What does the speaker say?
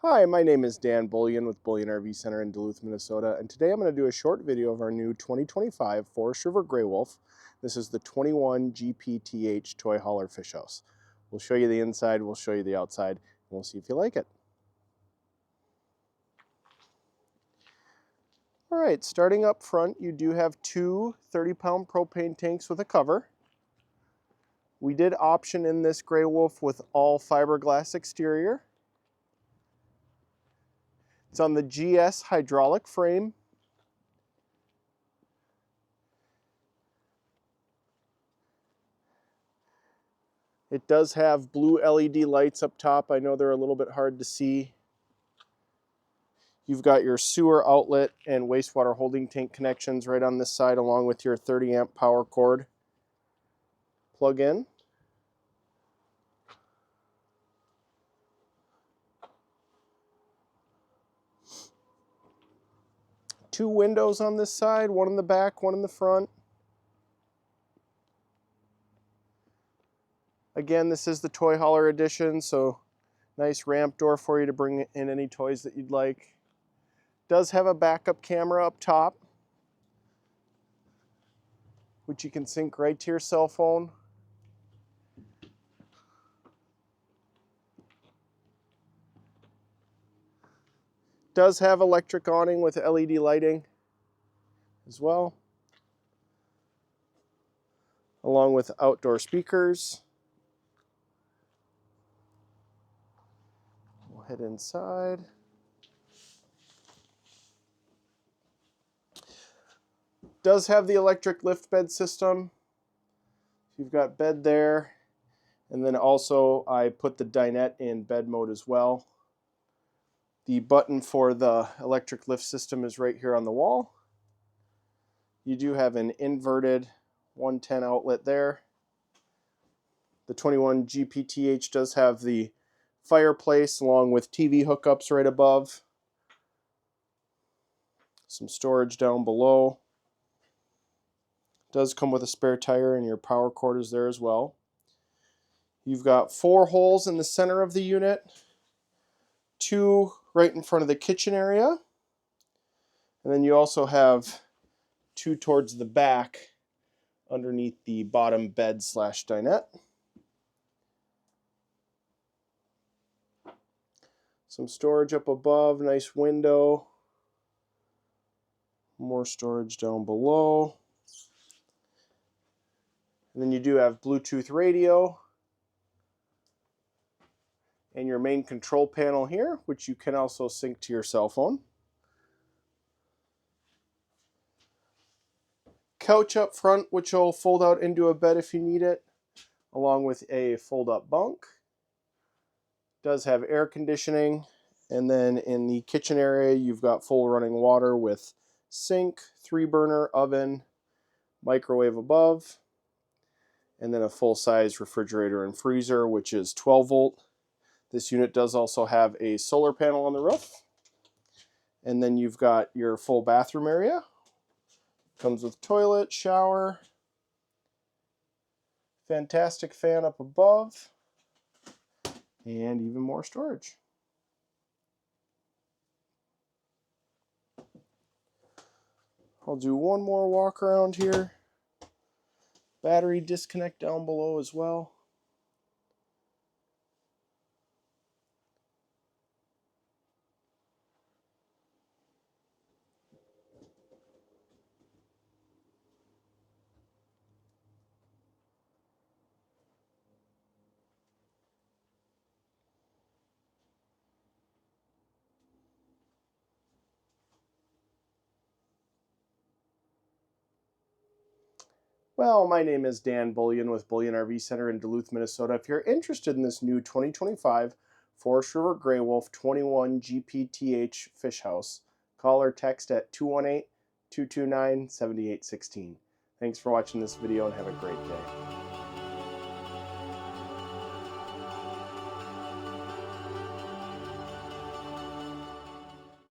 Hi, my name is Dan Bullion with Bullion RV Center in Duluth, Minnesota, and today I'm going to do a short video of our new 2025 Forest River Gray Wolf. This is the 21 GPTH Toy Hauler Fish House. We'll show you the inside, we'll show you the outside, and we'll see if you like it. Alright, starting up front, you do have two 30-pound propane tanks with a cover. We did option in this Gray Wolf with all fiberglass exterior. It's on the GS hydraulic frame. It does have blue LED lights up top. I know they're a little bit hard to see. You've got your sewer outlet and wastewater holding tank connections right on this side, along with your 30 amp power cord plug in. Two windows on this side, one in the back, one in the front. Again, this is the Toy Hauler edition, so nice ramp door for you to bring in any toys that you'd like. Does have a backup camera up top, which you can sync right to your cell phone. Does have electric awning with LED lighting as well, along with outdoor speakers. We'll head inside. Does have the electric lift bed system. You've got bed there, and then also I put the dinette in bed mode as well. The button for the electric lift system is right here on the wall. You do have an inverted 110 outlet there. The 21 GPTH does have the fireplace along with TV hookups right above. Some storage down below. Does come with a spare tire, and your power cord is there as well. You've got 4 holes in the center of the unit, 2 right in front of the kitchen area, and then you also have 2 towards the back underneath the bottom bed / dinette. Some storage up above, nice window. More storage down below. And then you do have Bluetooth radio and your main control panel here, which you can also sync to your cell phone. Couch up front, which will fold out into a bed if you need it, along with a fold-up bunk. Does have air conditioning, and then in the kitchen area you've got full running water with sink, 3-burner oven, microwave above, and then a full-size refrigerator and freezer, which is 12 volt. This unit does also have a solar panel on the roof. And then you've got your full bathroom area. Comes with toilet, shower, fantastic fan up above, and even more storage. I'll do one more walk around here. Battery disconnect down below as well. Well, my name is Dan Bullion with Bullion RV Center in Duluth, Minnesota. If you're interested in this new 2025 Forest River Gray Wolf 21 GPTH Fish House, call or text at 218-229-7816. Thanks for watching this video and have a great day.